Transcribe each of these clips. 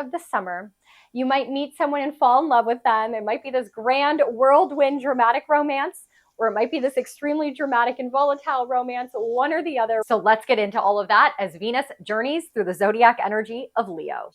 of the summer. You might meet someone and fall in love with them. It might be this grand whirlwind dramatic romance, or it might be this extremely dramatic and volatile romance, one or the other. So let's get into all of that as Venus journeys through the zodiac energy of Leo.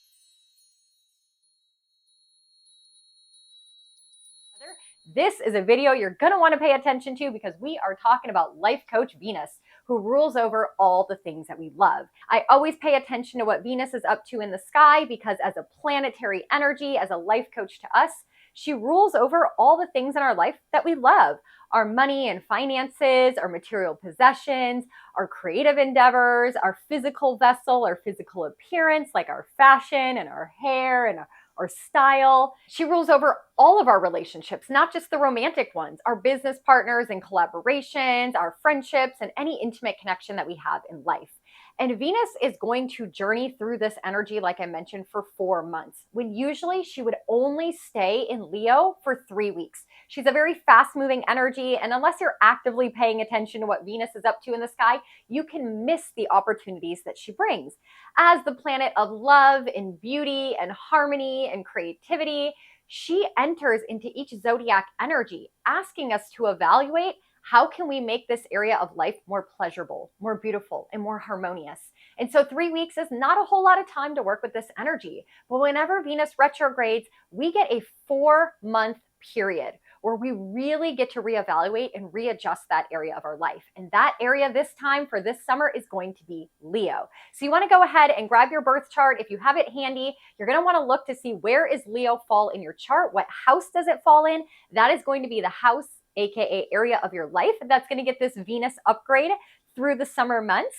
This is a video you're going to want to pay attention to because we are talking about life coach Venus, who rules over all the things that we love. I always pay attention to what Venus is up to in the sky because as a planetary energy, as a life coach to us, she rules over all the things in our life that we love. Our money and finances, our material possessions, our creative endeavors, our physical vessel, our physical appearance, like our fashion and our hair and our style. She rules over all of our relationships, not just the romantic ones, our business partners and collaborations, our friendships, and any intimate connection that we have in life. And Venus is going to journey through this energy, like I mentioned, for 4 months, when usually she would only stay in Leo for 3 weeks. She's a very fast-moving energy, and unless you're actively paying attention to what Venus is up to in the sky, you can miss the opportunities that she brings. As the planet of love and beauty and harmony and creativity, she enters into each zodiac energy, asking us to evaluate how can we make this area of life more pleasurable, more beautiful, and more harmonious. And so 3 weeks is not a whole lot of time to work with this energy. But whenever Venus retrogrades, we get a 4-month period where we really get to reevaluate and readjust that area of our life. And that area this time for this summer is going to be Leo. So you want to go ahead and grab your birth chart. If you have it handy, you're going to want to look to see where is Leo fall in your chart. What house does it fall in? That is going to be the house, aka area of your life, that's going to get this Venus upgrade through the summer months.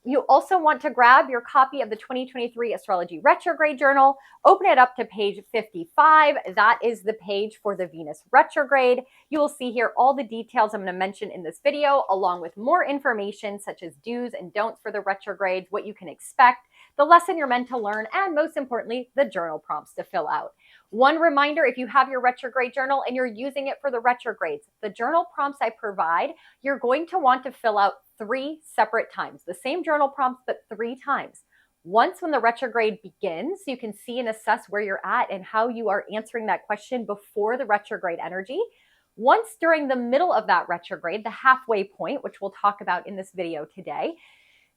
You also want to grab your copy of the 2023 Astrology Retrograde Journal, open it up to page 55. That is the page for the Venus retrograde. You will see here all the details I'm going to mention in this video, along with more information such as do's and don'ts for the retrogrades, what you can expect, the lesson you're meant to learn, and most importantly, the journal prompts to fill out. One reminder, if you have your retrograde journal and you're using it for the retrogrades, the journal prompts I provide, you're going to want to fill out 3 separate times, the same journal prompts, but 3 times. Once when the retrograde begins, so you can see and assess where you're at and how you are answering that question before the retrograde energy. Once during the middle of that retrograde, the halfway point, which we'll talk about in this video today,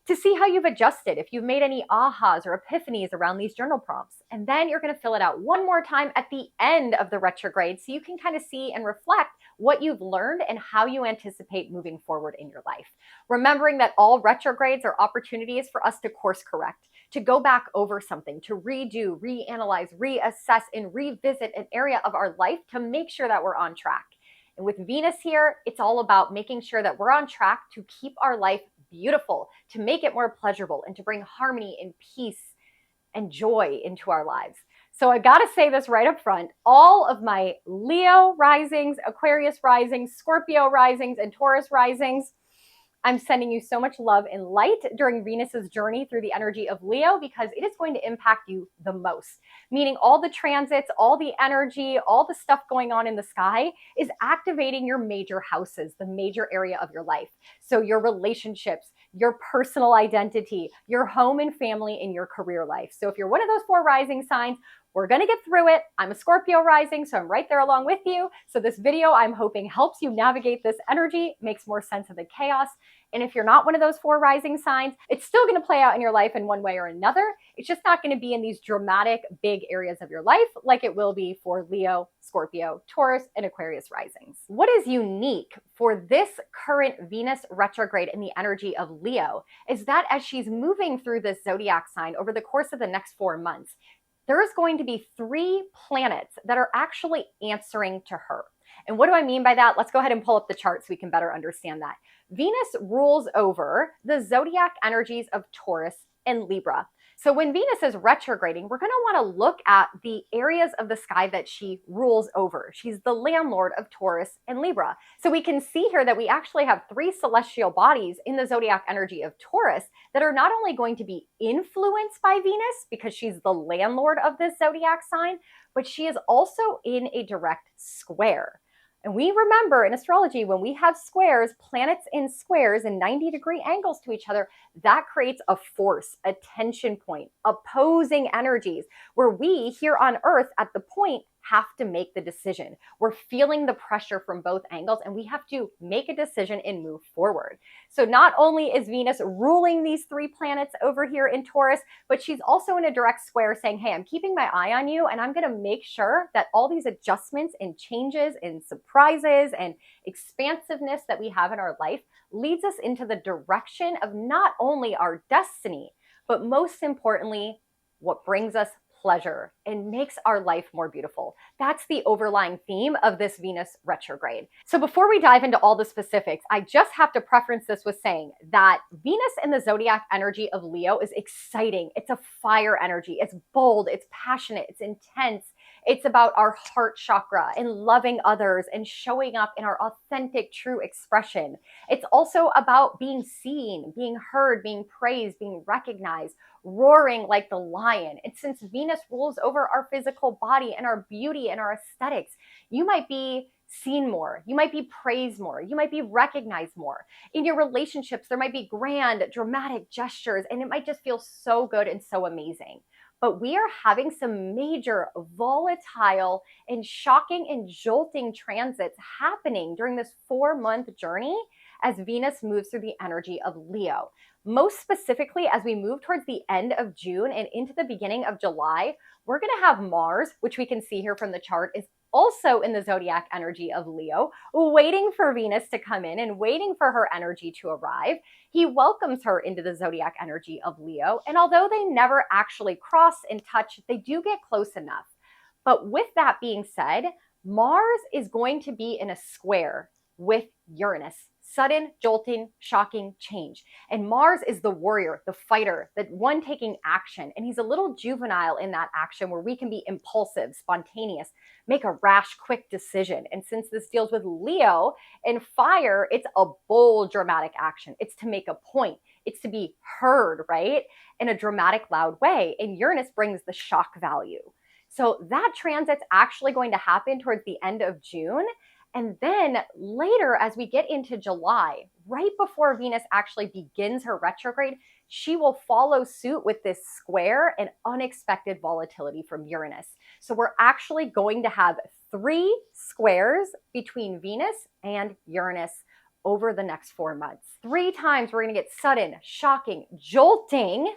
to see how you've adjusted, if you've made any ahas or epiphanies around these journal prompts. And then you're going to fill it out one more time at the end of the retrograde so you can kind of see and reflect what you've learned and how you anticipate moving forward in your life. Remembering that all retrogrades are opportunities for us to course correct, to go back over something, to redo, reanalyze, reassess, and revisit an area of our life to make sure that we're on track. And with Venus here, it's all about making sure that we're on track to keep our life beautiful, to make it more pleasurable, and to bring harmony and peace and joy into our lives. So I got to say this right up front, all of my Leo risings, Aquarius risings, Scorpio risings, and Taurus risings, I'm sending you so much love and light during Venus's journey through the energy of Leo because it is going to impact you the most. Meaning all the transits, all the energy, all the stuff going on in the sky is activating your major houses, the major area of your life. So your relationships, your personal identity, your home and family, and your career life. So if you're one of those 4 rising signs, we're going to get through it. I'm a Scorpio rising, so I'm right there along with you. So this video, I'm hoping, helps you navigate this energy, makes more sense of the chaos. And if you're not one of those 4 rising signs, it's still going to play out in your life in one way or another. It's just not going to be in these dramatic, big areas of your life like it will be for Leo, Scorpio, Taurus, and Aquarius risings. What is unique for this current Venus retrograde in the energy of Leo is that as she's moving through this zodiac sign over the course of the next 4 months, there's going to be 3 planets that are actually answering to her. And what do I mean by that? Let's go ahead and pull up the chart so we can better understand that. Venus rules over the zodiac energies of Taurus and Libra. So when Venus is retrograding, we're going to want to look at the areas of the sky that she rules over. She's the landlord of Taurus and Libra. So we can see here that we actually have 3 celestial bodies in the zodiac energy of Taurus that are not only going to be influenced by Venus because she's the landlord of this zodiac sign, but she is also in a direct square. And we remember in astrology, when we have squares, planets in squares and 90-degree angles to each other, that creates a force, a tension point, opposing energies, where we here on Earth at the point have to make the decision. We're feeling the pressure from both angles, and we have to make a decision and move forward. So not only is Venus ruling these 3 planets over here in Taurus, but she's also in a direct square saying, hey, I'm keeping my eye on you, and I'm going to make sure that all these adjustments and changes and surprises and expansiveness that we have in our life leads us into the direction of not only our destiny, but most importantly, what brings us pleasure and makes our life more beautiful. That's the overlying theme of this Venus retrograde. So before we dive into all the specifics, I just have to preference this with saying that Venus in the zodiac energy of Leo is exciting. It's a fire energy. It's bold. It's passionate. It's intense. It's about our heart chakra and loving others and showing up in our authentic, true expression. It's also about being seen, being heard, being praised, being recognized, roaring like the lion. And since Venus rules over our physical body and our beauty and our aesthetics, you might be seen more, you might be praised more, you might be recognized more. In your relationships, there might be grand, dramatic gestures, and it might just feel so good and so amazing. But we are having some major volatile and shocking and jolting transits happening during this 4-month journey as Venus moves through the energy of Leo. Most specifically, as we move towards the end of June and into the beginning of July, we're going to have Mars, which we can see here from the chart, is also in the zodiac energy of Leo, waiting for Venus to come in and waiting for her energy to arrive. He welcomes her into the zodiac energy of Leo, and although they never actually cross and touch, they do get close enough. But with that being said, Mars is going to be in a square with Uranus. Sudden, jolting, shocking change. And Mars is the warrior, the fighter, the one taking action. And he's a little juvenile in that action where we can be impulsive, spontaneous, make a rash, quick decision. And since this deals with Leo and fire, it's a bold, dramatic action. It's to make a point. It's to be heard, right? In a dramatic, loud way. And Uranus brings the shock value. So that transit's actually going to happen towards the end of June. And then later, as we get into July, right before Venus actually begins her retrograde, she will follow suit with this square and unexpected volatility from Uranus. So we're actually going to have 3 squares between Venus and Uranus over the next 4 months. 3 times we're going to get sudden, shocking, jolting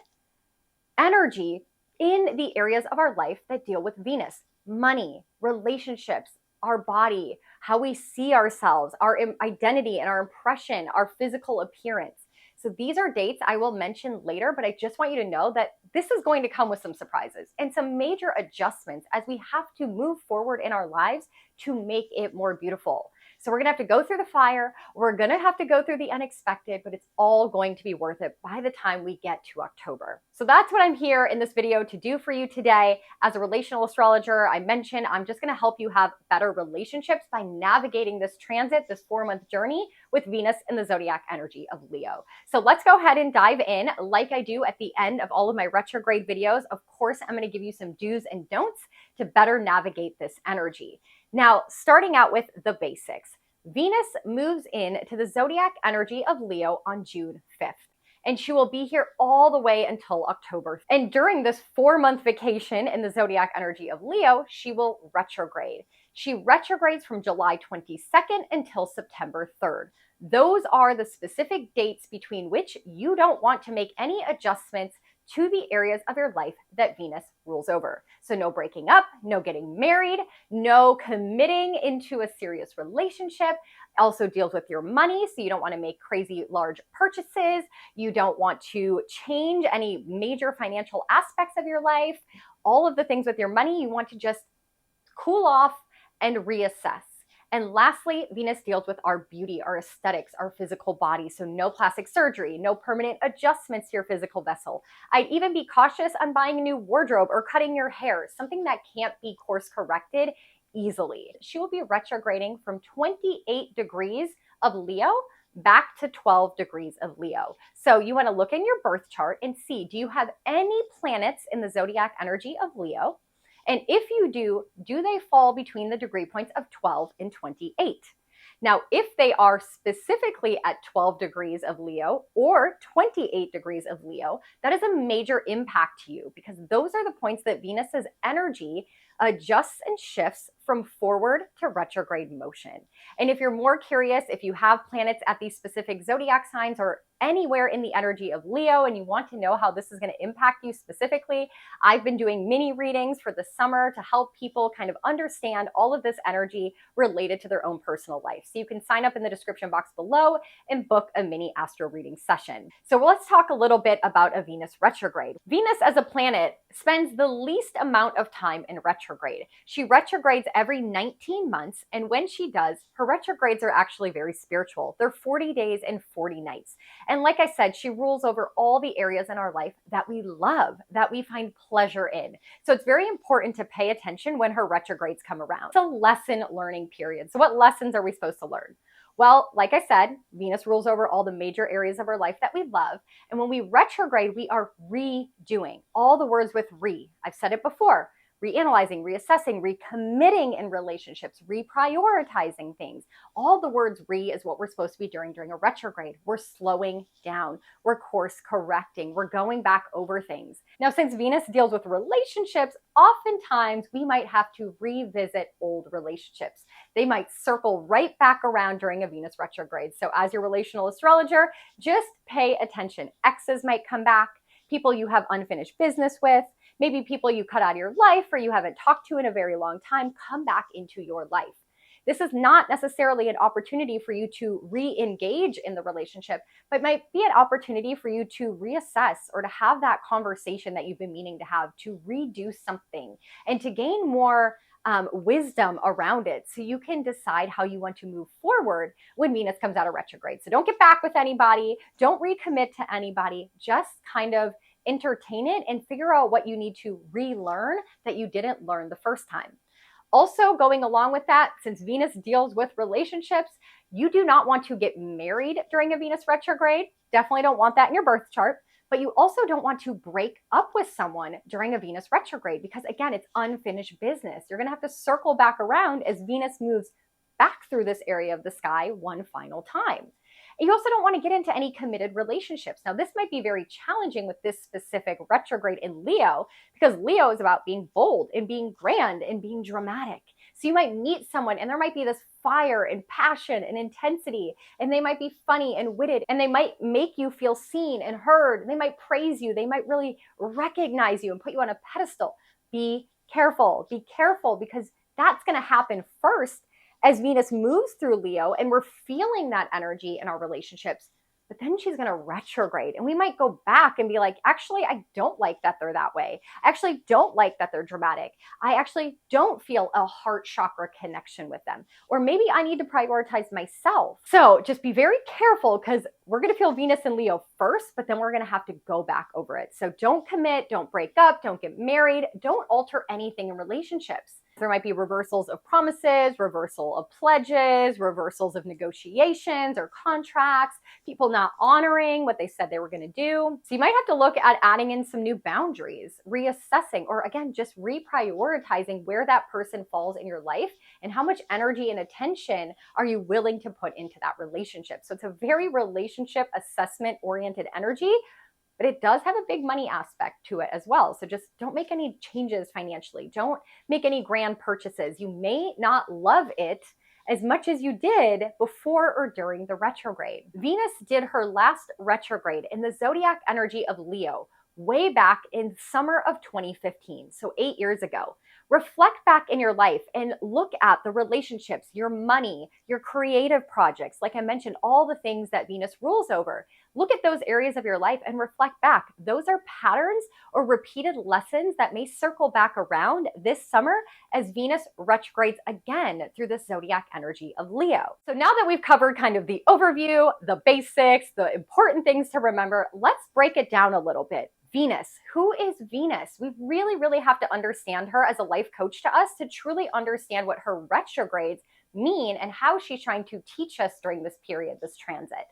energy in the areas of our life that deal with Venus: money, relationships, our body, how we see ourselves, our identity and our impression, our physical appearance. So these are dates I will mention later, but I just want you to know that this is going to come with some surprises and some major adjustments as we have to move forward in our lives to make it more beautiful. So we're going to have to go through the fire. We're going to have to go through the unexpected, but it's all going to be worth it by the time we get to October. So that's what I'm here in this video to do for you today. As a relational astrologer, I mentioned I'm just going to help you have better relationships by navigating this transit, this 4-month journey with Venus in the zodiac energy of Leo. So let's go ahead and dive in. Like I do at the end of all of my retrograde videos, of course, I'm going to give you some do's and don'ts to better navigate this energy. Now, starting out with the basics, Venus moves into the zodiac energy of Leo on June 5th, and she will be here all the way until October. And during this 4-month vacation in the zodiac energy of Leo, she will retrograde. She retrogrades from July 22nd until September 3rd. Those are the specific dates between which you don't want to make any adjustments to the areas of your life that Venus rules over. So no breaking up, no getting married, no committing into a serious relationship. Also deals with your money, so you don't want to make crazy large purchases. You don't want to change any major financial aspects of your life. All of the things with your money, you want to just cool off and reassess. And lastly, Venus deals with our beauty, our aesthetics, our physical body. So no plastic surgery, no permanent adjustments to your physical vessel. I'd even be cautious on buying a new wardrobe or cutting your hair, something that can't be course corrected easily. She will be retrograding from 28 degrees of Leo back to 12 degrees of Leo. So you want to look in your birth chart and see, do you have any planets in the zodiac energy of Leo? And if you do they fall between the degree points of 12 and 28? Now, if they are specifically at 12 degrees of Leo or 28 degrees of Leo, that is a major impact to you because those are the points that Venus's energy adjusts and shifts from forward to retrograde motion. And if you're more curious, if you have planets at these specific zodiac signs or anywhere in the energy of Leo and you want to know how this is going to impact you specifically, I've been doing mini readings for the summer to help people kind of understand all of this energy related to their own personal life. So you can sign up in the description box below and book a mini astro reading session. So let's talk a little bit about a Venus retrograde. Venus as a planet spends the least amount of time in retrograde. She retrogrades every 19 months, and when she does, her retrogrades are actually very spiritual. They're 40 days and 40 nights. And like I said, she rules over all the areas in our life that we love, that we find pleasure in. So it's very important to pay attention when her retrogrades come around. It's a lesson learning period. So what lessons are we supposed to learn? Well, like I said, Venus rules over all the major areas of our life that we love. And when we retrograde, we are redoing. All the words with re. I've said it before. Reanalyzing, reassessing, recommitting in relationships, reprioritizing things. All the words re is what we're supposed to be doing during a retrograde. We're slowing down. We're course correcting. We're going back over things. Now, since Venus deals with relationships, oftentimes we might have to revisit old relationships. They might circle right back around during a Venus retrograde. So as your relational astrologer, just pay attention. Exes might come back, people you have unfinished business with, maybe people you cut out of your life or you haven't talked to in a very long time come back into your life. This is not necessarily an opportunity for you to re-engage in the relationship, but might be an opportunity for you to reassess or to have that conversation that you've been meaning to have, to redo something and to gain more wisdom around it so you can decide how you want to move forward when Venus comes out of retrograde. So don't get back with anybody. Don't recommit to anybody. Just kind of entertain it and figure out what you need to relearn that you didn't learn the first time. Also, going along with that, since Venus deals with relationships, you do not want to get married during a Venus retrograde. Definitely don't want that in your birth chart. But you also don't want to break up with someone during a Venus retrograde because, again, it's unfinished business. You're going to have to circle back around as Venus moves back through this area of the sky one final time. And you also don't want to get into any committed relationships. Now, this might be very challenging with this specific retrograde in Leo because Leo is about being bold and being grand and being dramatic. So you might meet someone and there might be this fire and passion and intensity, and they might be funny and witted, and they might make you feel seen and heard. They might praise you. They might really recognize you and put you on a pedestal. Be careful because that's going to happen first as Venus moves through Leo and we're feeling that energy in our relationships. But then she's going to retrograde and we might go back and be like, actually, I don't like that they're that way. I actually don't like that they're dramatic. I actually don't feel a heart chakra connection with them. Or maybe I need to prioritize myself. So just be very careful because we're going to feel Venus and Leo first, but then we're going to have to go back over it. So don't commit, don't break up, don't get married, don't alter anything in relationships. There might be reversals of promises, reversal of pledges, reversals of negotiations or contracts, people not honoring what they said they were going to do. So you might have to look at adding in some new boundaries, reassessing, or again, just reprioritizing where that person falls in your life and how much energy and attention are you willing to put into that relationship. So it's a very relationship assessment oriented energy, but it does have a big money aspect to it as well. So just don't make any changes financially. Don't make any grand purchases. You may not love it as much as you did before or during the retrograde. Venus did her last retrograde in the zodiac energy of Leo way back in summer of 2015, so 8 years ago. Reflect back in your life and look at the relationships, your money, your creative projects. Like I mentioned, all the things that Venus rules over. Look at those areas of your life and reflect back. Those are patterns or repeated lessons that may circle back around this summer as Venus retrogrades again through the zodiac energy of Leo. So now that we've covered kind of the overview, the basics, the important things to remember, let's break it down a little bit. Venus. Who is Venus? We really have to understand her as a life coach to us to truly understand what her retrogrades mean and how she's trying to teach us during this period, this transit.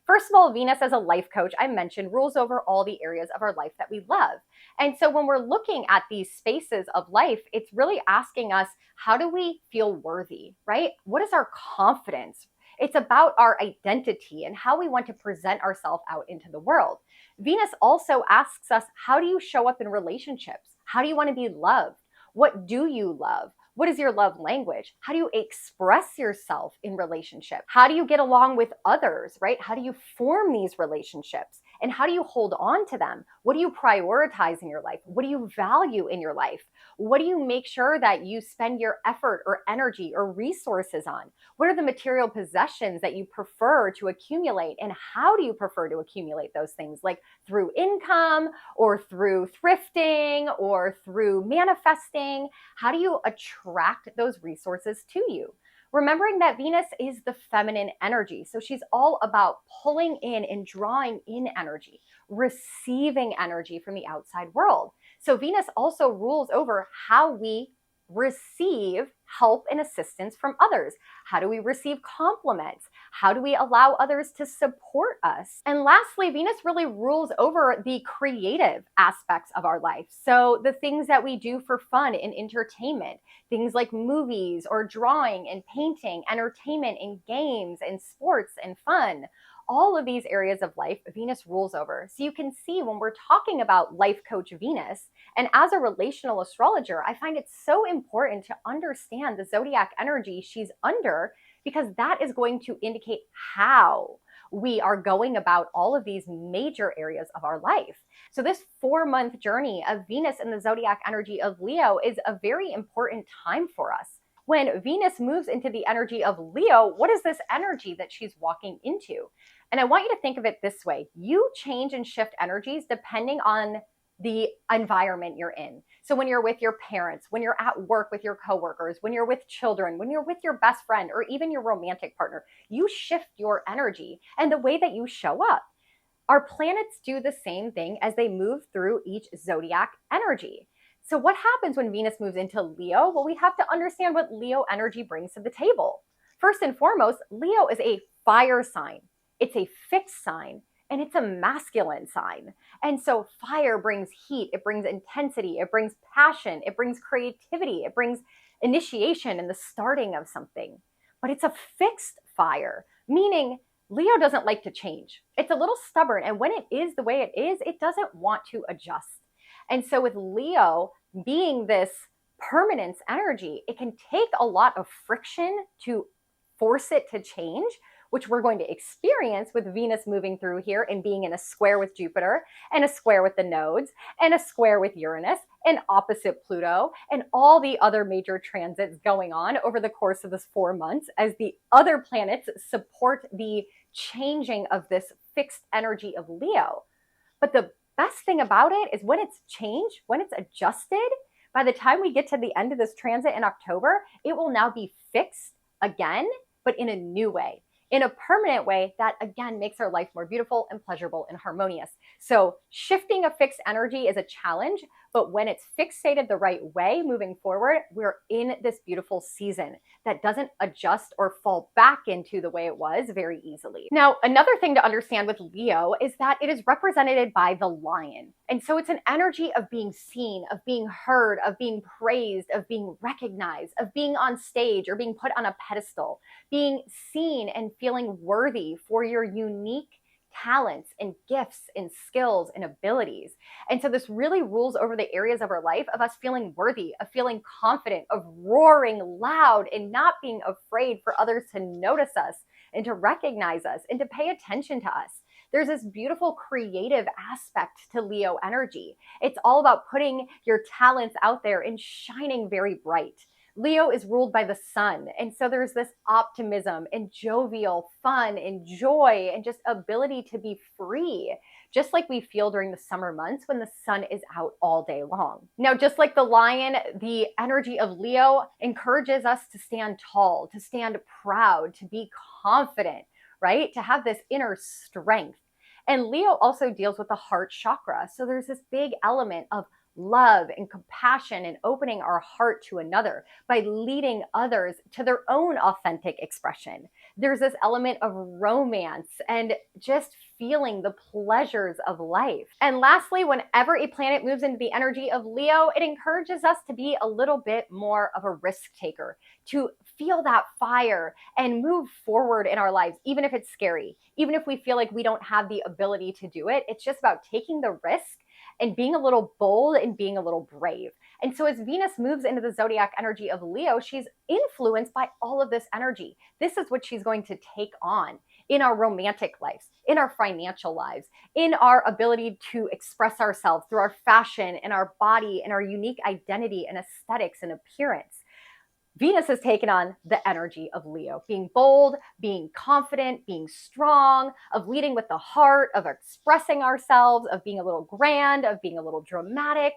First of all, Venus as a life coach, I mentioned, rules over all the areas of our life that we love. And so when we're looking at these spaces of life, it's really asking us, how do we feel worthy, right? What is our confidence? It's about our identity and how we want to present ourselves out into the world. Venus also asks us, how do you show up in relationships? How do you want to be loved? What do you love? What is your love language? How do you express yourself in relationship? How do you get along with others, right? How do you form these relationships? And how do you hold on to them? What do you prioritize in your life? What do you value in your life? What do you make sure that you spend your effort or energy or resources on? What are the material possessions that you prefer to accumulate? And how do you prefer to accumulate those things? Like through income or through thrifting or through manifesting? How do you attract those resources to you? Remembering that Venus is the feminine energy. So she's all about pulling in and drawing in energy, receiving energy from the outside world. So Venus also rules over how we receive help and assistance from others. How do we receive compliments? How do we allow others to support us? And lastly, Venus really rules over the creative aspects of our life. So the things that we do for fun and entertainment, things like movies or drawing and painting, entertainment and games and sports and fun. All of these areas of life, Venus rules over. So you can see when we're talking about life coach Venus, and as a relational astrologer, I find it so important to understand the zodiac energy she's under, because that is going to indicate how we are going about all of these major areas of our life. So this 4-month journey of Venus in the zodiac energy of Leo is a very important time for us. When Venus moves into the energy of Leo, what is this energy that she's walking into? And I want you to think of it this way. You change and shift energies depending on the environment you're in. So when you're with your parents, when you're at work with your coworkers, when you're with children, when you're with your best friend, or even your romantic partner, you shift your energy and the way that you show up. Our planets do the same thing as they move through each zodiac energy. So what happens when Venus moves into Leo? Well, we have to understand what Leo energy brings to the table. First and foremost, Leo is a fire sign. It's a fixed sign, and it's a masculine sign. And so fire brings heat, it brings intensity, it brings passion, it brings creativity, it brings initiation and the starting of something. But it's a fixed fire, meaning Leo doesn't like to change. It's a little stubborn, and when it is the way it is, it doesn't want to adjust. And so with Leo being this permanence energy, it can take a lot of friction to force it to change, which we're going to experience with Venus moving through here and being in a square with Jupiter and a square with the nodes and a square with Uranus and opposite Pluto and all the other major transits going on over the course of this 4 months as the other planets support the changing of this fixed energy of Leo. But the best thing about it is when it's changed, when it's adjusted, by the time we get to the end of this transit in October, it will now be fixed again, but in a new way, in a permanent way that, again, makes our life more beautiful and pleasurable and harmonious. So shifting a fixed energy is a challenge, but when it's fixated the right way moving forward, we're in this beautiful season that doesn't adjust or fall back into the way it was very easily. Now, another thing to understand with Leo is that it is represented by the lion. And so it's an energy of being seen, of being heard, of being praised, of being recognized, of being on stage or being put on a pedestal, being seen and feeling worthy for your unique talents and gifts and skills and abilities. And so this really rules over the areas of our life of us feeling worthy, of feeling confident, of roaring loud and not being afraid for others to notice us and to recognize us and to pay attention to us. There's this beautiful creative aspect to Leo energy. It's all about putting your talents out there and shining very bright. Leo is ruled by the sun. And so there's this optimism and jovial fun and joy and just ability to be free, just like we feel during the summer months when the sun is out all day long. Now, just like the lion, the energy of Leo encourages us to stand tall, to stand proud, to be confident, right? To have this inner strength. And Leo also deals with the heart chakra. So there's this big element of love and compassion and opening our heart to another, by leading others to their own authentic expression. There's this element of romance and just feeling the pleasures of life. And lastly, whenever a planet moves into the energy of Leo, it encourages us to be a little bit more of a risk taker, to feel that fire and move forward in our lives, even if it's scary, even if we feel like we don't have the ability to do it. It's just about taking the risk and being a little bold and being a little brave. And so as Venus moves into the zodiac energy of Leo, she's influenced by all of this energy. This is what she's going to take on in our romantic lives, in our financial lives, in our ability to express ourselves through our fashion and our body and our unique identity and aesthetics and appearance. Venus has taken on the energy of Leo, being bold, being confident, being strong, of leading with the heart, of expressing ourselves, of being a little grand, of being a little dramatic,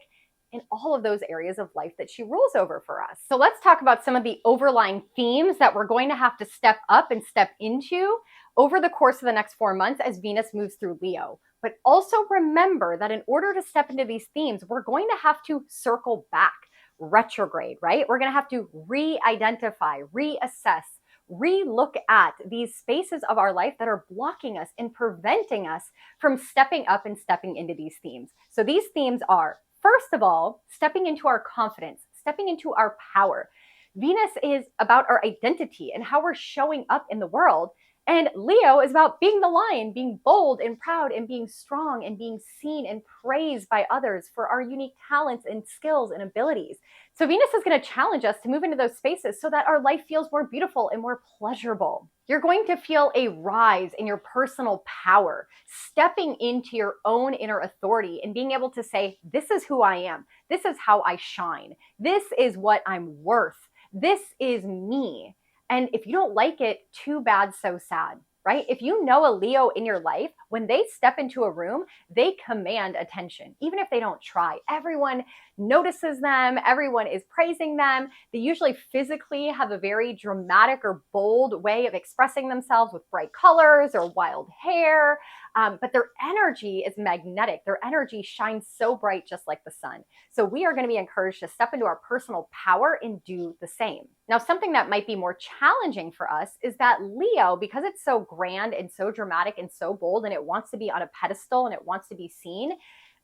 in all of those areas of life that she rules over for us. So let's talk about some of the overlying themes that we're going to have to step up and step into over the course of the next 4 months as Venus moves through Leo. But also remember that in order to step into these themes, we're going to have to circle back. Retrograde, right? We're going to have to re-identify, reassess, re-look at these spaces of our life that are blocking us and preventing us from stepping up and stepping into these themes. So these themes are, first of all, stepping into our confidence, stepping into our power. Venus is about our identity and how we're showing up in the world. And Leo is about being the lion, being bold and proud and being strong and being seen and praised by others for our unique talents and skills and abilities. So Venus is going to challenge us to move into those spaces so that our life feels more beautiful and more pleasurable. You're going to feel a rise in your personal power, stepping into your own inner authority and being able to say, this is who I am. This is how I shine. This is what I'm worth. This is me. And if you don't like it, too bad, so sad, right? If you know a Leo in your life, when they step into a room, they command attention, even if they don't try. Everyone notices them. Everyone is praising them. They usually physically have a very dramatic or bold way of expressing themselves with bright colors or wild hair. But their energy is magnetic. Their energy shines so bright, just like the sun. So we are going to be encouraged to step into our personal power and do the same. Now, something that might be more challenging for us is that Leo, because it's so grand and so dramatic and so bold, and it wants to be on a pedestal and it wants to be seen,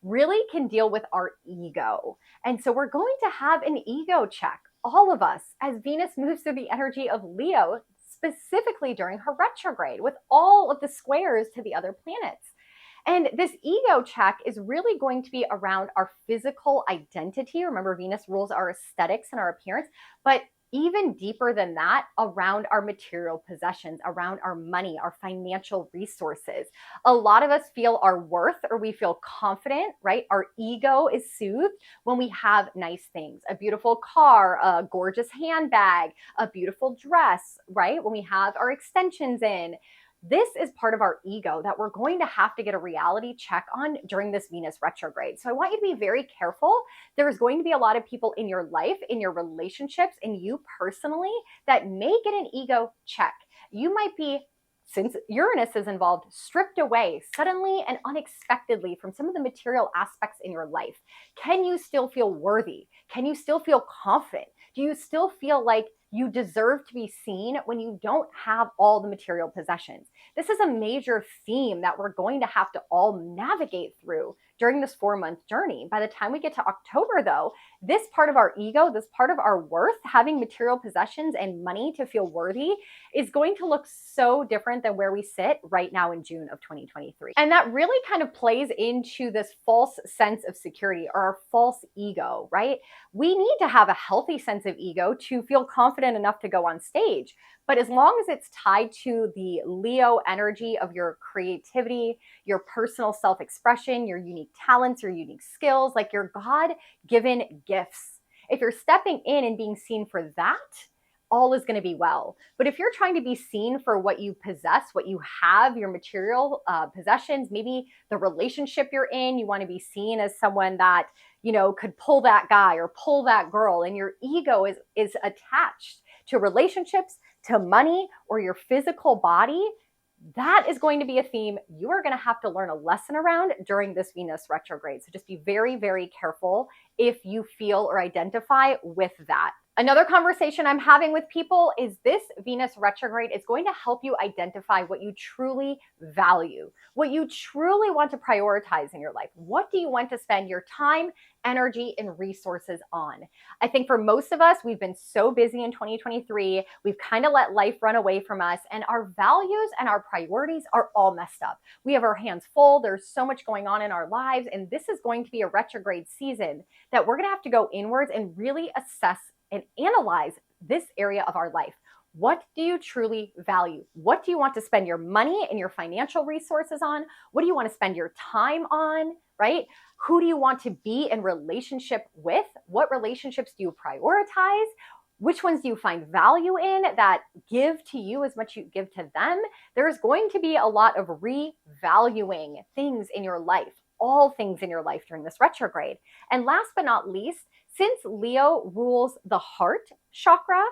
really can deal with our ego. And so we're going to have an ego check, all of us, as Venus moves through the energy of Leo, specifically during her retrograde, with all of the squares to the other planets. And this ego check is really going to be around our physical identity. Remember, Venus rules our aesthetics and our appearance, but even deeper than that, around our material possessions, around our money, our financial resources. A lot of us feel our worth, or we feel confident, right? Our ego is soothed when we have nice things, a beautiful car, a gorgeous handbag, a beautiful dress, right? When we have our extensions in. This is part of our ego that we're going to have to get a reality check on during this Venus retrograde. So I want you to be very careful. There's going to be a lot of people in your life, in your relationships, and you personally that may get an ego check. You might be, since Uranus is involved, stripped away suddenly and unexpectedly from some of the material aspects in your life. Can you still feel worthy? Can you still feel confident? Do you still feel like you deserve to be seen when you don't have all the material possessions? This is a major theme that we're going to have to all navigate through during this 4-month journey. By the time we get to October, though, this part of our ego, this part of our worth, having material possessions and money to feel worthy, is going to look so different than where we sit right now in June of 2023. And that really kind of plays into this false sense of security, or our false ego, right? We need to have a healthy sense of ego to feel confident enough to go on stage. But as long as it's tied to the Leo energy of your creativity, your personal self-expression, your unique talents, your unique skills, like your God-given gifts, if you're stepping in and being seen for that, all is going to be well. But if you're trying to be seen for what you possess, what you have, your material possessions, maybe the relationship you're in, you want to be seen as someone that, you know, could pull that guy or pull that girl, and your ego is attached to relationships, to money, or your physical body, that is going to be a theme you are going to have to learn a lesson around during this Venus retrograde. So just be very, very careful if you feel or identify with that. Another conversation I'm having with people is this Venus retrograde is going to help you identify what you truly value, what you truly want to prioritize in your life. What do you want to spend your time, energy, and resources on? I think for most of us, we've been so busy in 2023, we've kind of let life run away from us, and our values and our priorities are all messed up. We have our hands full, there's so much going on in our lives, and this is going to be a retrograde season that we're going to have to go inwards and really assess and analyze this area of our life. What do you truly value? What do you want to spend your money and your financial resources on? What do you want to spend your time on, right? Who do you want to be in relationship with? What relationships do you prioritize? Which ones do you find value in that give to you as much as you give to them? There's going to be a lot of revaluing things in your life, all things in your life during this retrograde. And last but not least, since Leo rules the heart chakra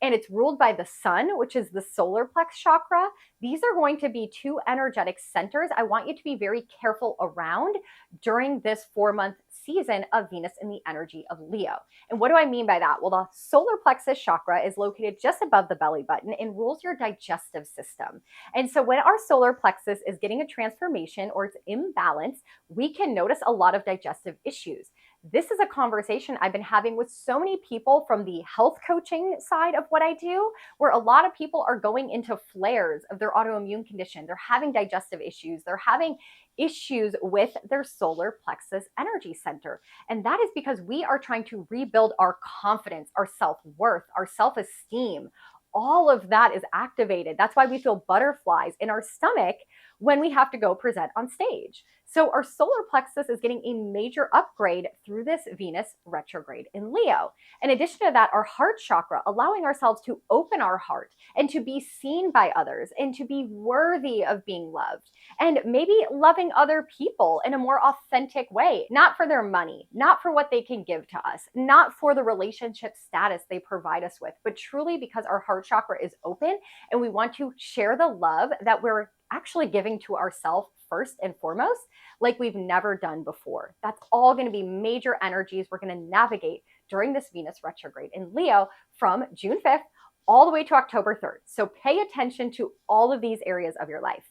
and it's ruled by the sun, which is the solar plex chakra, these are going to be two energetic centers I want you to be very careful around during this 4-month season of Venus in the energy of Leo. And what do I mean by that? Well, the solar plexus chakra is located just above the belly button and rules your digestive system. And so when our solar plexus is getting a transformation or it's imbalanced, we can notice a lot of digestive issues. This is a conversation I've been having with so many people from the health coaching side of what I do, where a lot of people are going into flares of their autoimmune condition. They're having digestive issues. They're having issues with their solar plexus energy center. And that is because we are trying to rebuild our confidence, our self-worth, our self-esteem. All of that is activated. That's why we feel butterflies in our stomach when we have to go present on stage. So our solar plexus is getting a major upgrade through this Venus retrograde in Leo. In addition to that, our heart chakra, allowing ourselves to open our heart and to be seen by others and to be worthy of being loved and maybe loving other people in a more authentic way, not for their money, not for what they can give to us, not for the relationship status they provide us with, but truly because our heart chakra is open and we want to share the love that we're actually giving to ourselves first and foremost, like we've never done before. That's all going to be major energies we're going to navigate during this Venus retrograde in Leo from June 5th all the way to October 3rd. So pay attention to all of these areas of your life.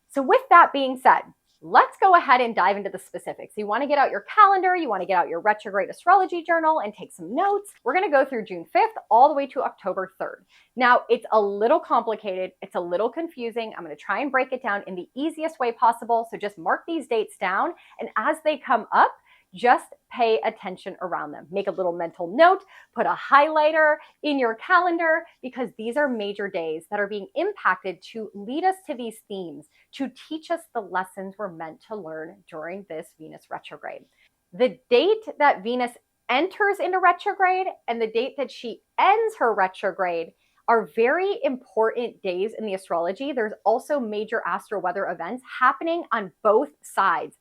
So with that being said, let's go ahead and dive into the specifics. You want to get out your calendar, you want to get out your retrograde astrology journal and take some notes. We're going to go through June 5th all the way to October 3rd. Now, it's a little complicated. It's a little confusing. I'm going to try and break it down in the easiest way possible. So just mark these dates down. And as they come up, just pay attention around them. Make a little mental note, put a highlighter in your calendar, because these are major days that are being impacted to lead us to these themes, to teach us the lessons we're meant to learn during this Venus retrograde. The date that Venus enters into retrograde and the date that she ends her retrograde are very important days in the astrology. There's also major astro weather events happening on both sides,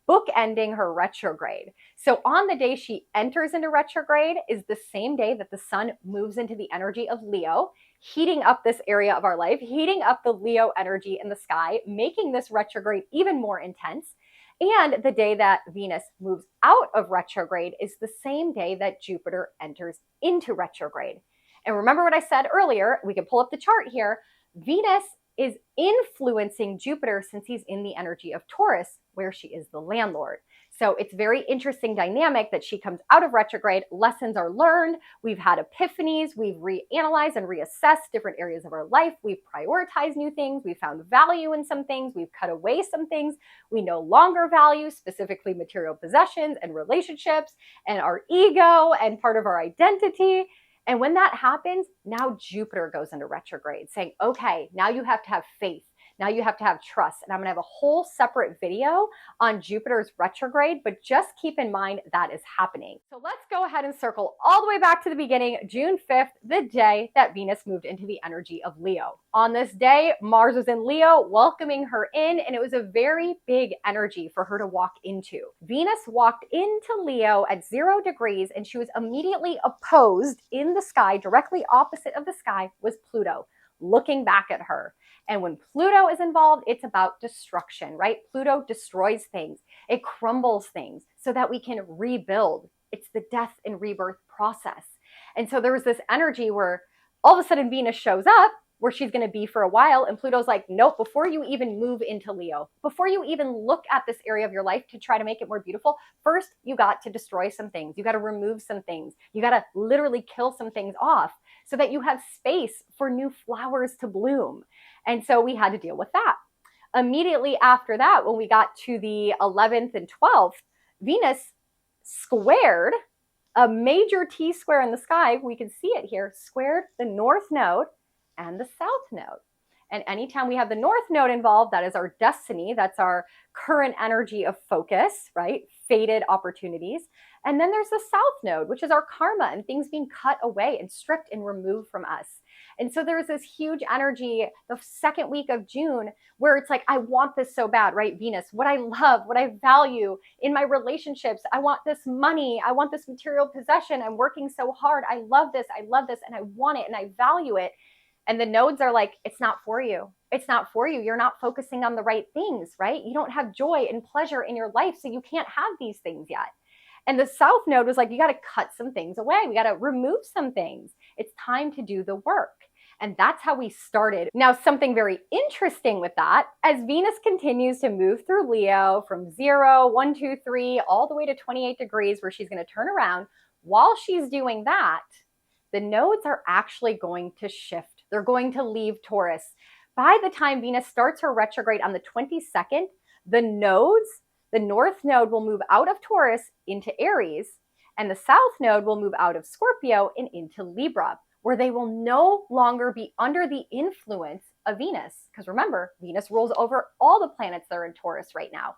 bookending her retrograde. So on the day she enters into retrograde is the same day that the sun moves into the energy of Leo, heating up this area of our life, heating up the Leo energy in the sky, making this retrograde even more intense. And the day that Venus moves out of retrograde is the same day that Jupiter enters into retrograde. And remember what I said earlier, we can pull up the chart here. Venus is influencing Jupiter since he's in the energy of Taurus, where she is the landlord. So it's very interesting dynamic that she comes out of retrograde, lessons are learned, we've had epiphanies, we've reanalyzed and reassessed different areas of our life, we've prioritized new things, we've found value in some things, we've cut away some things we no longer value, specifically material possessions and relationships and our ego and part of our identity. And when that happens, now Jupiter goes into retrograde, saying, okay, now you have to have faith. Now you have to have trust. And I'm going to have a whole separate video on Jupiter's retrograde, but just keep in mind that is happening. So let's go ahead and circle all the way back to the beginning, June 5th, the day that Venus moved into the energy of Leo. On this day, Mars was in Leo, welcoming her in, and it was a very big energy for her to walk into. Venus walked into Leo at 0 degrees, and she was immediately opposed in the sky, directly opposite of the sky was Pluto. looking back at her. And when Pluto is involved, it's about destruction, right? Pluto destroys things. It crumbles things so that we can rebuild. It's the death and rebirth process. And so there was this energy where all of a sudden Venus shows up where she's going to be for a while. And Pluto's like, nope, before you even move into Leo, before you even look at this area of your life to try to make it more beautiful, first you got to destroy some things. You got to remove some things. You got to literally kill some things off so that you have space for new flowers to bloom. And so we had to deal with that. Immediately after that, when we got to the 11th and 12th, Venus squared a major T square in the sky. We can see it here, squared the North Node and the South Node. And anytime we have the North Node involved, that is our destiny. That's our current energy of focus, right? Fated opportunities. And then there's the South Node, which is our karma and things being cut away and stripped and removed from us. And so there's this huge energy the second week of June where it's like, I want this so bad, right? Venus, what I love, what I value in my relationships. I want this money. I want this material possession. I'm working so hard. I love this, and I want it, and I value it. And the nodes are like, it's not for you. It's not for you. You're not focusing on the right things, right? You don't have joy and pleasure in your life, so you can't have these things yet. And the South Node was like, you got to cut some things away. We got to remove some things. It's time to do the work. And that's how we started. Now, something very interesting with that, as Venus continues to move through Leo from 0, 1, 2, 3, all the way to 28 degrees where she's going to turn around, while she's doing that, the nodes are actually going to shift. They're going to leave Taurus. By the time Venus starts her retrograde on the 22nd, the nodes, the North Node will move out of Taurus into Aries, and the South Node will move out of Scorpio and into Libra, where they will no longer be under the influence of Venus. Because remember, Venus rules over all the planets that are in Taurus right now.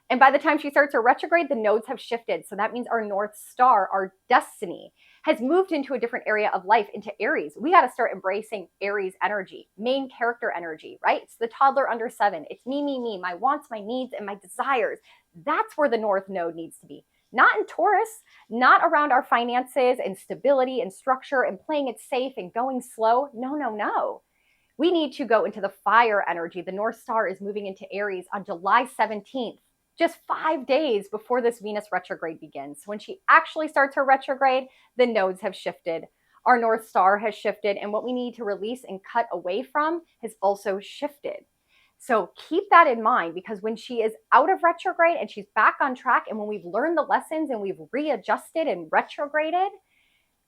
And by the time she starts her retrograde, the nodes have shifted. So that means our North Star, our destiny, has moved into a different area of life, into Aries. We got to start embracing Aries energy, main character energy, right? It's the toddler under 7. It's me, my wants, my needs, and my desires. That's where the North Node needs to be. Not in Taurus, not around our finances and stability and structure and playing it safe and going slow. No. We need to go into the fire energy. The North Star is moving into Aries on July 17th. Just 5 days before this Venus retrograde begins. When she actually starts her retrograde, the nodes have shifted. Our North Star has shifted, and what we need to release and cut away from has also shifted. So keep that in mind, because when she is out of retrograde and she's back on track, and when we've learned the lessons and we've readjusted and retrograded,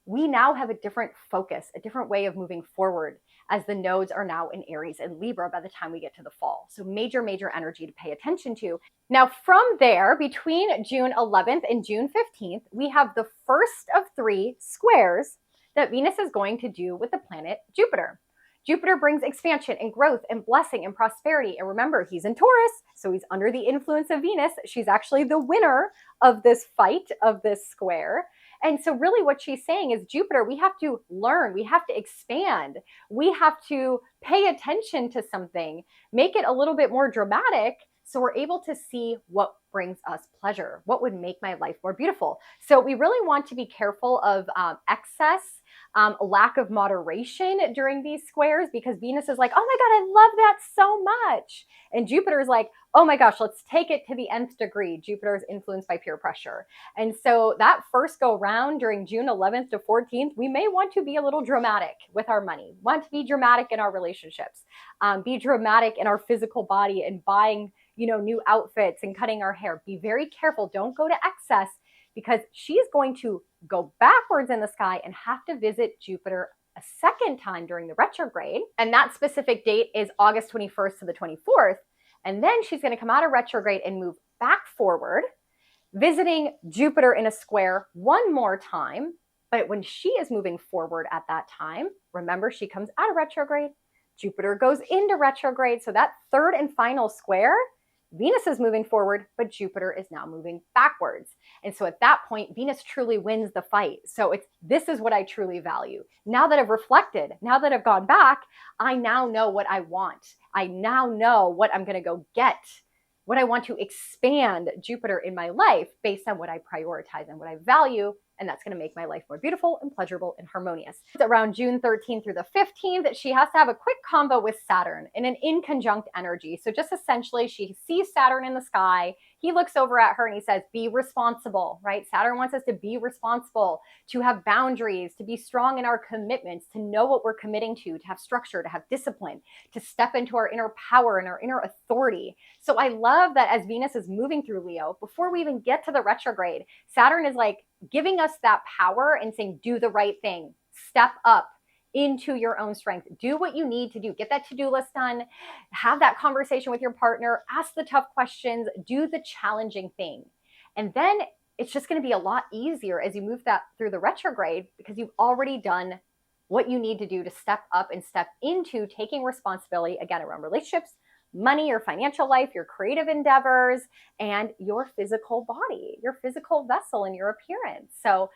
we now have a different focus, a different way of moving forward, as the nodes are now in Aries and Libra by the time we get to the fall. So major energy to pay attention to. Now from there, between June 11th and June 15th, we have the first of 3 squares that Venus is going to do with the planet Jupiter. Jupiter brings expansion and growth and blessing and prosperity. And remember, he's in Taurus, so he's under the influence of Venus. She's actually the winner of this fight, of this square. And so really what she's saying is, Jupiter, we have to learn, we have to expand, we have to pay attention to something, make it a little bit more dramatic so we're able to see what brings us pleasure, what would make my life more beautiful. So we really want to be careful of excess, lack of moderation during these squares, because Venus is like, oh my God, I love that so much. And Jupiter is like, oh my gosh, let's take it to the nth degree. Jupiter is influenced by peer pressure. And so that first go round during June 11th to 14th, we may want to be a little dramatic with our money, want to be dramatic in our relationships, be dramatic in our physical body and buying, new outfits and cutting our hair. Be very careful. Don't go to excess, because she is going to go backwards in the sky and have to visit Jupiter a second time during the retrograde. And that specific date is August 21st to the 24th. And then she's going to come out of retrograde and move back forward, visiting Jupiter in a square one more time. But when she is moving forward at that time, remember, she comes out of retrograde, Jupiter goes into retrograde. So that third and final square, Venus is moving forward, but Jupiter is now moving backwards. And so at that point, Venus truly wins the fight. So this is what I truly value. Now that I've reflected, now that I've gone back, I now know what I want. I now know what I'm going to go get, what I want to expand Jupiter in my life based on what I prioritize and what I value and that's going to make my life more beautiful and pleasurable and harmonious. It's around June 13th through the 15th, she has to have a quick combo with Saturn in an inconjunct energy. So just essentially, she sees Saturn in the sky. He looks over at her and he says, be responsible, right? Saturn wants us to be responsible, to have boundaries, to be strong in our commitments, to know what we're committing to have structure, to have discipline, to step into our inner power and our inner authority. So I love that as Venus is moving through Leo, before we even get to the retrograde, Saturn is like giving us that power and saying, do the right thing, step up into your own strength, do what you need to do, get that to-do list done, have that conversation with your partner, ask the tough questions, do the challenging thing. And then it's just going to be a lot easier as you move that through the retrograde because you've already done what you need to do to step up and step into taking responsibility, again, around relationships, money, your financial life, your creative endeavors, and your physical body, your physical vessel and your appearance. So,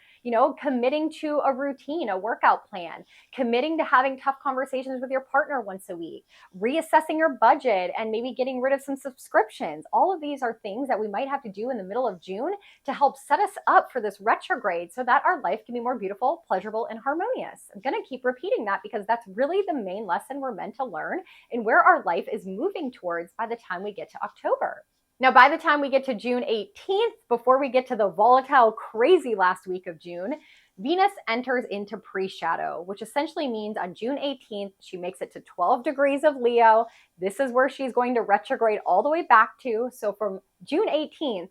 committing to a routine, a workout plan, committing to having tough conversations with your partner once a week, reassessing your budget and maybe getting rid of some subscriptions. All of these are things that we might have to do in the middle of June to help set us up for this retrograde so that our life can be more beautiful, pleasurable, and harmonious. I'm going to keep repeating that because that's really the main lesson we're meant to learn and where our life is moving towards by the time we get to October. Now, by the time we get to June 18th, before we get to the volatile, crazy last week of June, Venus enters into pre-shadow, which essentially means on June 18th, she makes it to 12 degrees of Leo. This is where she's going to retrograde all the way back to. So from June 18th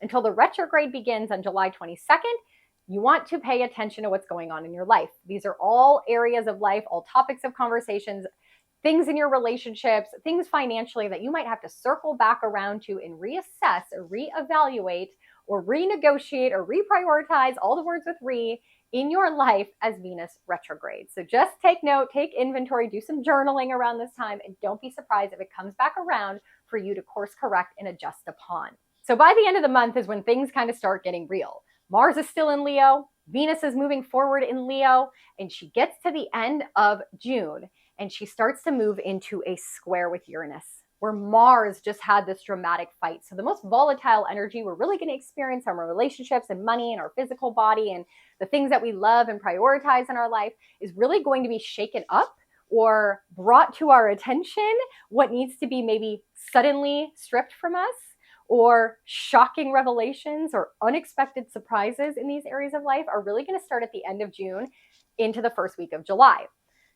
until the retrograde begins on July 22nd, you want to pay attention to what's going on in your life. These are all areas of life, all topics of conversations, things in your relationships, things financially that you might have to circle back around to and reassess or reevaluate or renegotiate or reprioritize, all the words with re, in your life as Venus retrogrades. So just take note, take inventory, do some journaling around this time, and don't be surprised if it comes back around for you to course correct and adjust upon. So by the end of the month is when things kind of start getting real. Mars is still in Leo, Venus is moving forward in Leo, and she gets to the end of June and she starts to move into a square with Uranus, where Mars just had this dramatic fight. So the most volatile energy we're really going to experience in our relationships and money and our physical body and the things that we love and prioritize in our life is really going to be shaken up or brought to our attention. What needs to be maybe suddenly stripped from us, or shocking revelations or unexpected surprises in these areas of life are really going to start at the end of June into the first week of July.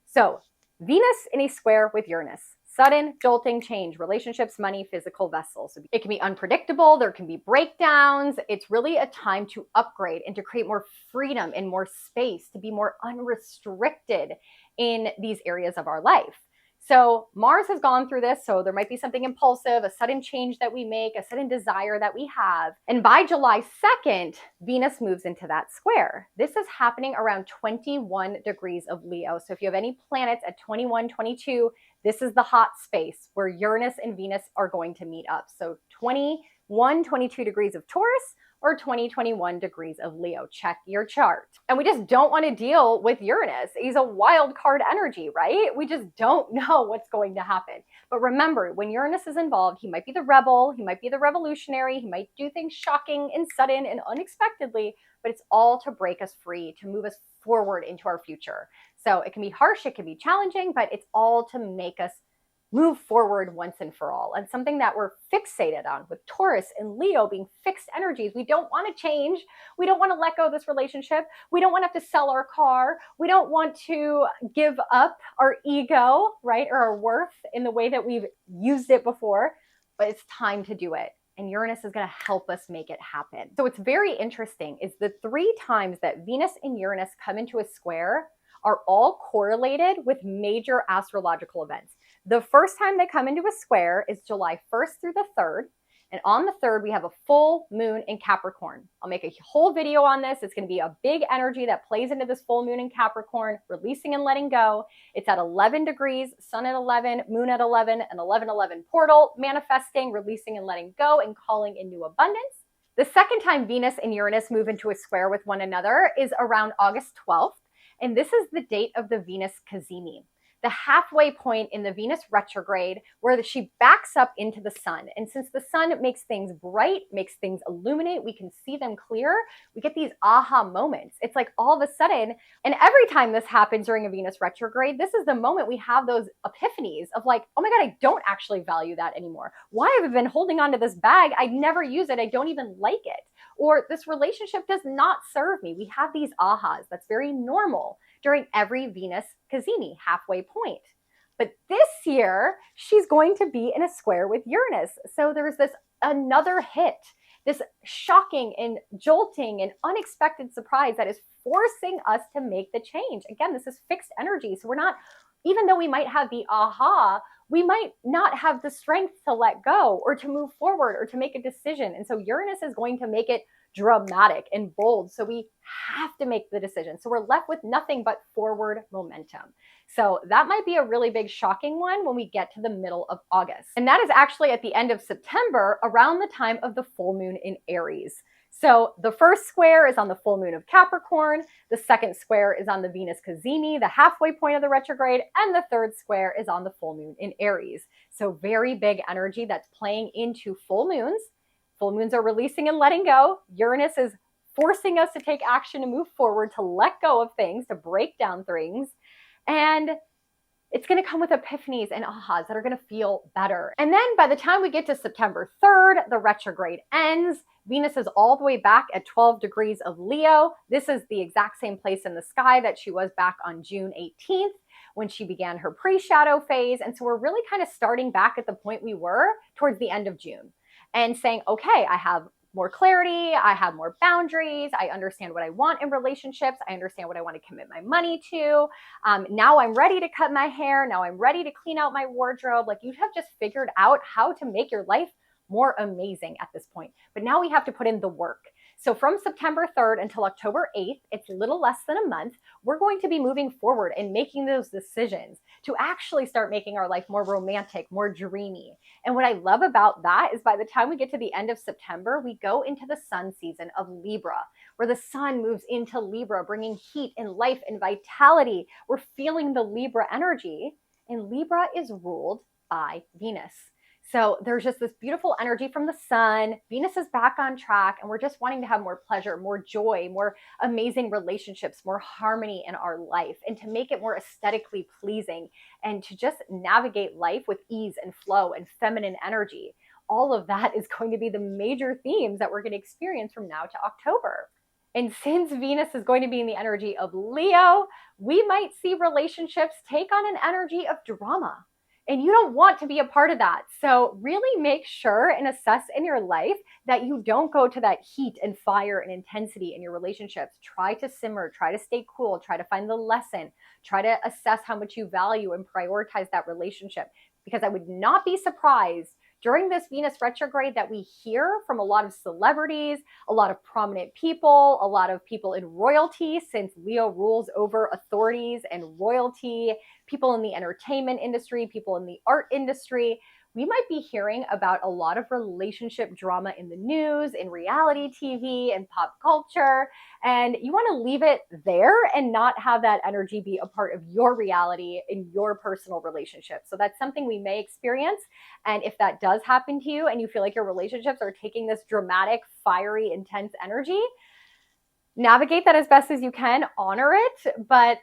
So Venus in a square with Uranus, sudden, jolting change, relationships, money, physical vessels. So it can be unpredictable. There can be breakdowns. It's really a time to upgrade and to create more freedom and more space, to be more unrestricted in these areas of our life. So Mars has gone through this, so there might be something impulsive, a sudden change that we make, a sudden desire that we have. And by July 2nd, Venus moves into that square. This is happening around 21 degrees of Leo. So if you have any planets at 21, 22, this is the hot space where Uranus and Venus are going to meet up. So 21, 22 degrees of Taurus, or 21 degrees of Leo. Check your chart. And we just don't want to deal with Uranus. He's a wild card energy, right? We just don't know what's going to happen. But remember, when Uranus is involved, he might be the rebel, he might be the revolutionary, he might do things shocking and sudden and unexpectedly, but it's all to break us free, to move us forward into our future. So it can be harsh, it can be challenging, but it's all to make us move forward once and for all. And something that we're fixated on with Taurus and Leo being fixed energies. We don't want to change. We don't want to let go of this relationship. We don't want to have to sell our car. We don't want to give up our ego, right? Or our worth in the way that we've used it before, but it's time to do it. And Uranus is going to help us make it happen. So what's very interesting is the 3 times that Venus and Uranus come into a square are all correlated with major astrological events. The first time they come into a square is July 1st through the 3rd. And on the 3rd, we have a full moon in Capricorn. I'll make a whole video on this. It's going to be a big energy that plays into this full moon in Capricorn, releasing and letting go. It's at 11 degrees, sun at 11, moon at 11, an 11-11 portal, manifesting, releasing and letting go, and calling in new abundance. The second time Venus and Uranus move into a square with one another is around August 12th. And this is the date of the Venus cazimi. the halfway point in the Venus retrograde where she backs up into the sun. And since the sun makes things bright, makes things illuminate, we can see them clear, we get these aha moments. It's like all of a sudden, and every time this happens during a Venus retrograde, this is the moment we have those epiphanies of like, oh my God, I don't actually value that anymore. Why have I been holding on to this bag? I never use it. I don't even like it. Or this relationship does not serve me. We have these ahas. That's very normal during every Venus cazimi, halfway point. But this year, she's going to be in a square with Uranus. So there's this another hit, this shocking and jolting and unexpected surprise that is forcing us to make the change. Again, this is fixed energy. So we're not, even though we might have the aha, we might not have the strength to let go or to move forward or to make a decision. And so Uranus is going to make it dramatic and bold. So we have to make the decision. So we're left with nothing but forward momentum. So that might be a really big shocking one when we get to the middle of August. And that is actually at the end of September, around the time of the full moon in Aries. So the first square is on the full moon of Capricorn. The second square is on the Venus cazimi, the halfway point of the retrograde. And the third square is on the full moon in Aries. So very big energy that's playing into full moons. Full moons are releasing and letting go. Uranus is forcing us to take action, to move forward, to let go of things, to break down things. And it's going to come with epiphanies and ahas that are going to feel better. And then by the time we get to September 3rd, the retrograde ends. Venus is all the way back at 12 degrees of Leo. This is the exact same place in the sky that she was back on June 18th when she began her pre-shadow phase. And so we're really kind of starting back at the point we were towards the end of June and saying, okay, I have more clarity, I have more boundaries, I understand what I want in relationships, I understand what I want to commit my money to. Now I'm ready to cut my hair, now I'm ready to clean out my wardrobe. Like, you have just figured out how to make your life more amazing at this point. But now we have to put in the work. So from September 3rd until October 8th, it's a little less than a month, we're going to be moving forward and making those decisions to actually start making our life more romantic, more dreamy. And what I love about that is by the time we get to the end of September, we go into the sun season of Libra, where the sun moves into Libra, bringing heat and life and vitality. We're feeling the Libra energy, and Libra is ruled by Venus. So there's just this beautiful energy from the sun. Venus is back on track, and we're just wanting to have more pleasure, more joy, more amazing relationships, more harmony in our life, and to make it more aesthetically pleasing and to just navigate life with ease and flow and feminine energy. All of that is going to be the major themes that we're going to experience from now to October. And since Venus is going to be in the energy of Leo, we might see relationships take on an energy of drama. And you don't want to be a part of that. So really make sure and assess in your life that you don't go to that heat and fire and intensity in your relationships. Try to simmer, try to stay cool, try to find the lesson, try to assess how much you value and prioritize that relationship. Because I would not be surprised during this Venus retrograde that we hear from a lot of celebrities, a lot of prominent people, a lot of people in royalty, since Leo rules over authorities and royalty, people in the entertainment industry, people in the art industry. We might be hearing about a lot of relationship drama in the news, in reality TV, and pop culture. And you want to leave it there and not have that energy be a part of your reality in your personal relationship. So that's something we may experience. And if that does happen to you and you feel like your relationships are taking this dramatic, fiery, intense energy, navigate that as best as you can, honor it, but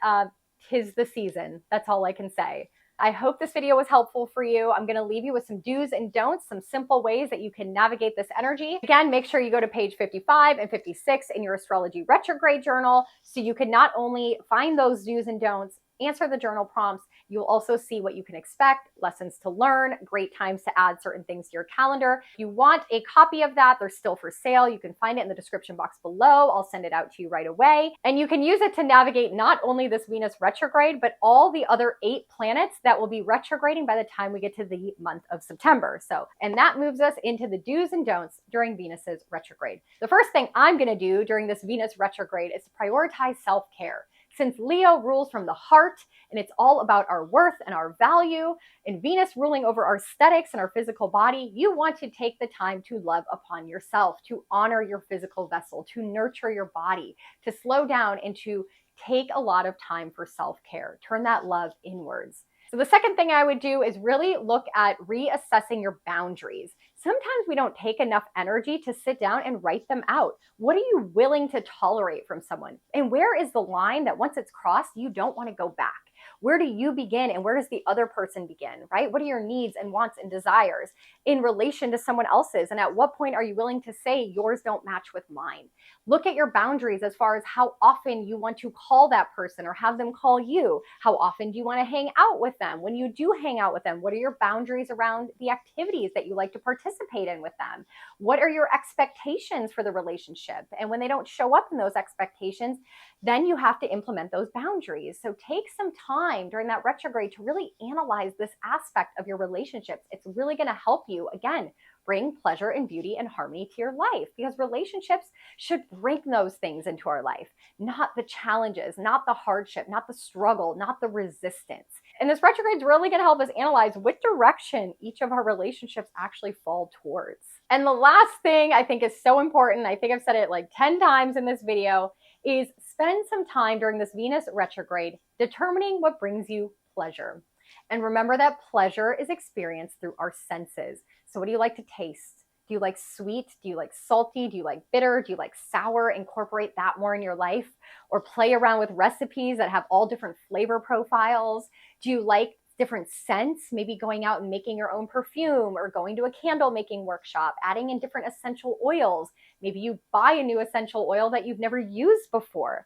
'tis the season. That's all I can say. I hope this video was helpful for you. I'm going to leave you with some do's and don'ts, some simple ways that you can navigate this energy. Again, make sure you go to page 55 and 56 in your astrology retrograde journal so you can not only find those do's and don'ts, answer the journal prompts, you'll also see what you can expect, lessons to learn, great times to add certain things to your calendar. If you want a copy of that, they're still for sale. You can find it in the description box below. I'll send it out to you right away. And you can use it to navigate not only this Venus retrograde, but all the other 8 planets that will be retrograding by the time we get to the month of September. And that moves us into the do's and don'ts during Venus's retrograde. The first thing I'm going to do during this Venus retrograde is to prioritize self-care. Since Leo rules from the heart and it's all about our worth and our value, and Venus ruling over our aesthetics and our physical body, you want to take the time to love upon yourself, to honor your physical vessel, to nurture your body, to slow down and to take a lot of time for self-care. Turn that love inwards. So the second thing I would do is really look at reassessing your boundaries. Sometimes we don't take enough energy to sit down and write them out. What are you willing to tolerate from someone? And where is the line that once it's crossed, you don't want to go back? Where do you begin and where does the other person begin, right? What are your needs and wants and desires in relation to someone else's? And at what point are you willing to say yours don't match with mine? Look at your boundaries as far as how often you want to call that person or have them call you. How often do you want to hang out with them? When you do hang out with them, what are your boundaries around the activities that you like to participate in with them? What are your expectations for the relationship? And when they don't show up in those expectations, then you have to implement those boundaries. So take some time during that retrograde to really analyze this aspect of your relationships. It's really going to help you, again, bring pleasure and beauty and harmony to your life, because relationships should bring those things into our life, not the challenges, not the hardship, not the struggle, not the resistance. And this retrograde is really going to help us analyze which direction each of our relationships actually fall towards. And the last thing I think is so important, I think I've said it like 10 times in this video, is spend some time during this Venus retrograde determining what brings you pleasure. And remember that pleasure is experienced through our senses. So what do you like to taste? Do you like sweet? Do you like salty? Do you like bitter? Do you like sour? Incorporate that more in your life, or play around with recipes that have all different flavor profiles. Do you like different scents, maybe going out and making your own perfume, or going to a candle making workshop, adding in different essential oils. Maybe you buy a new essential oil that you've never used before.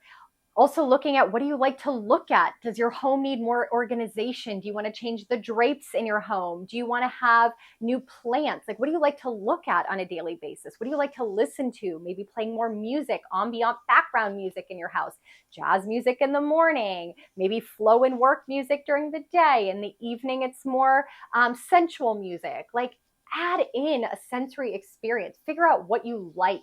Also looking at, what do you like to look at? Does your home need more organization? Do you want to change the drapes in your home? Do you want to have new plants? Like, what do you like to look at on a daily basis? What do you like to listen to? Maybe playing more music, ambient background music in your house, jazz music in the morning, maybe flow and work music during the day. In the evening, it's more sensual music. Like, add in a sensory experience. Figure out what you like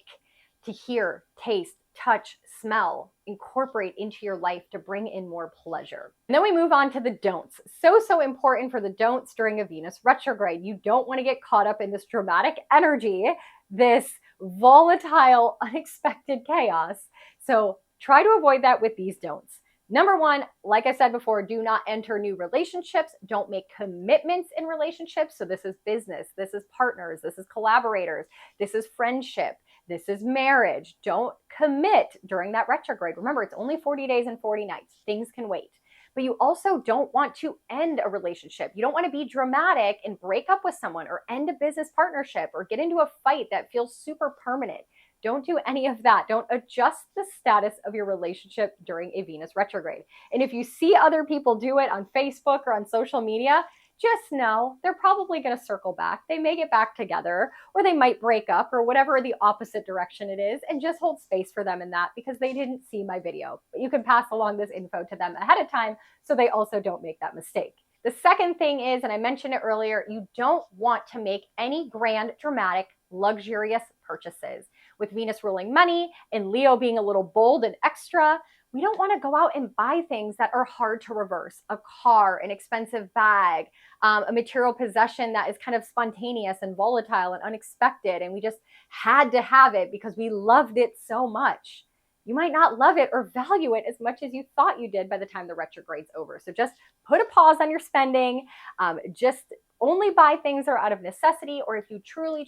to hear, taste, touch, smell, incorporate into your life to bring in more pleasure. And then we move on to the don'ts. So important for the don'ts during a Venus retrograde. You don't want to get caught up in this dramatic energy, this volatile, unexpected chaos. So try to avoid that with these don'ts. Number one, like I said before, do not enter new relationships. Don't make commitments in relationships. So this is business, this is partners, this is collaborators, this is friendship, this is marriage. Don't commit during that retrograde. Remember, it's only 40 days and 40 nights. Things can wait. But you also don't want to end a relationship. You don't want to be dramatic and break up with someone or end a business partnership or get into a fight that feels super permanent. Don't do any of that. Don't adjust the status of your relationship during a Venus retrograde. And if you see other people do it on Facebook or on social media, just know they're probably going to circle back. They may get back together, or they might break up, or whatever the opposite direction it is, and just hold space for them in that, because they didn't see my video. But you can pass along this info to them ahead of time so they also don't make that mistake. The second thing is, and I mentioned it earlier, you don't want to make any grand, dramatic, luxurious purchases. With Venus ruling money and Leo being a little bold and extra, we don't want to go out and buy things that are hard to reverse. A car, an expensive bag, a material possession that is kind of spontaneous and volatile and unexpected, and we just had to have it because we loved it so much. You might not love it or value it as much as you thought you did by the time the retrograde's over. So just put a pause on your spending. Just only buy things that are out of necessity, or if you truly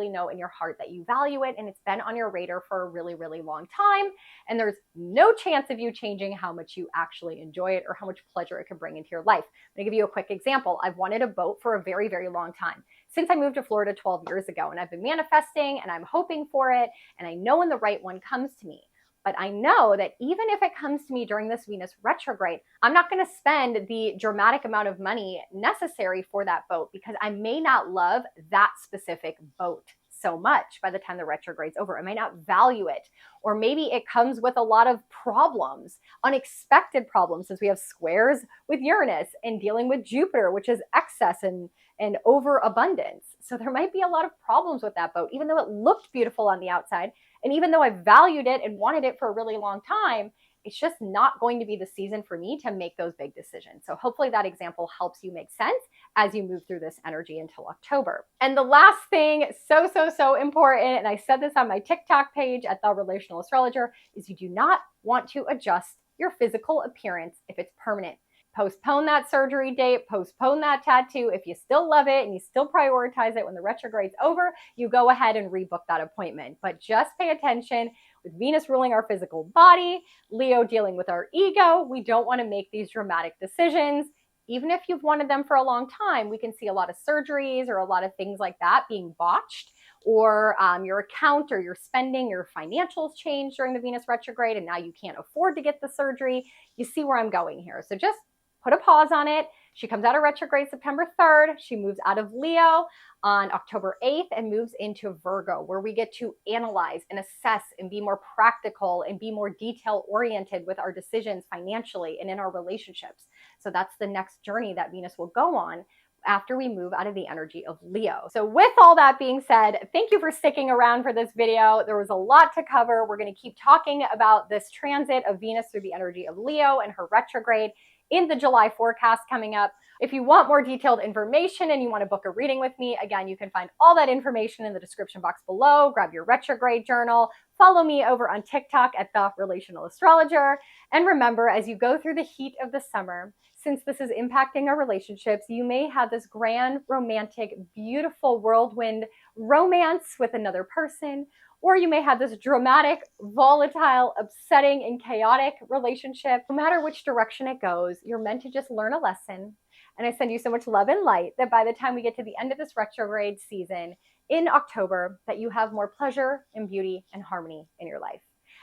know in your heart that you value it and it's been on your radar for a really long time, and there's no chance of you changing how much you actually enjoy it or how much pleasure it can bring into your life. I'm gonna give you a quick example. I've wanted a boat for a very long time, since I moved to Florida 12 years ago, and I've been manifesting and I'm hoping for it, and I know when the right one comes to me. But I know that even if it comes to me during this Venus retrograde, I'm not going to spend the dramatic amount of money necessary for that boat, because I may not love that specific boat so much by the time the retrograde's over. I might not value it. Or maybe it comes with a lot of problems, unexpected problems, since we have squares with Uranus and dealing with Jupiter, which is excess and overabundance. So there might be a lot of problems with that boat, even though it looked beautiful on the outside. And even though I valued it and wanted it for a really long time, it's just not going to be the season for me to make those big decisions. So hopefully that example helps you make sense as you move through this energy until October. And the last thing, so important, and I said this on my TikTok page at The Relational Astrologer, is you do not want to adjust your physical appearance if it's permanent. Postpone that surgery date, postpone that tattoo. If you still love it and you still prioritize it when the retrograde's over, you go ahead and rebook that appointment. But just pay attention. With Venus ruling our physical body, Leo dealing with our ego, we don't want to make these dramatic decisions. Even if you've wanted them for a long time, we can see a lot of surgeries or a lot of things like that being botched, or your account or your spending, your financials change during the Venus retrograde, and now you can't afford to get the surgery. You see where I'm going here. So just put a pause on it. She comes out of retrograde September 3rd. She moves out of Leo on October 8th and moves into Virgo, where we get to analyze and assess and be more practical and be more detail oriented with our decisions financially and in our relationships. So that's the next journey that Venus will go on after we move out of the energy of Leo. So with all that being said, thank you for sticking around for this video. There was a lot to cover. We're going to keep talking about this transit of Venus through the energy of Leo and her retrograde in the July forecast coming up. If you want more detailed information and you want to book a reading with me, again, you can find all that information in the description box below. Grab your retrograde journal. Follow me over on TikTok at the Relational Astrologer. And remember, as you go through the heat of the summer, since this is impacting our relationships, you may have this grand, romantic, beautiful whirlwind romance with another person, or you may have this dramatic, volatile, upsetting, and chaotic relationship. No matter which direction it goes, you're meant to just learn a lesson. And I send you so much love and light that by the time we get to the end of this retrograde season in October, that you have more pleasure and beauty and harmony in your life.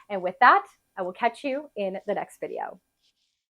And with that, I will catch you in the next video.